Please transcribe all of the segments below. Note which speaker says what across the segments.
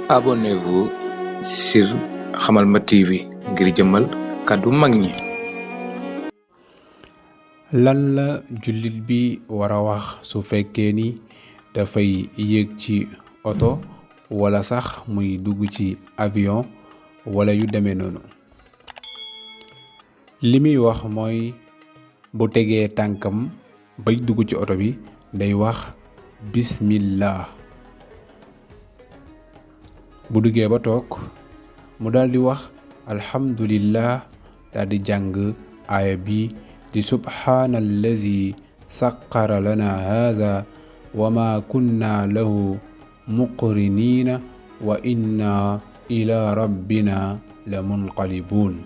Speaker 1: Abonnez-vous sur Hamalma TV ngir jëmmal kàddu mag ñi.
Speaker 2: lan la jullit bi war a wax su fekkee ni dafay yéeg ci oto wala sax muy dugg ci avion wala yu demee noonu? li muy wax mooy bu tegee tànkam bay dugg ci oto bi day wax bismillah. bu duggee ba toog mu daldi wax alhamdulillah, daldi jàng aaya bi di subhaanallazi saqqara lana haadha wa ma kunna lahu muqriniina wa inna ila rabbina la munqalibuun.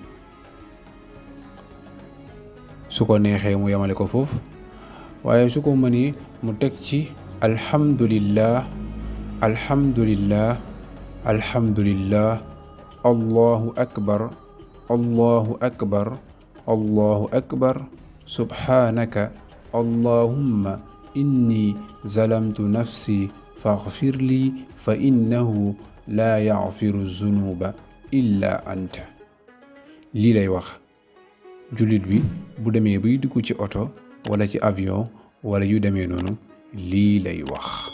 Speaker 2: su ko neexee mu yemale ko foofu, waaye su ko mënee mu teg ci alhamdulillah alhamdulillah alhamdulillah, allahu akbar allahu akbar allahu akbar, subhanaka allahumma inni zalamtu nafsi faghfir li fa innahu la yaghfiru zunuba illa anta. lii lay wax jullit bi bu demee bay dugg ci oto wala ci avion wala yu demee noonu, lii lay wax.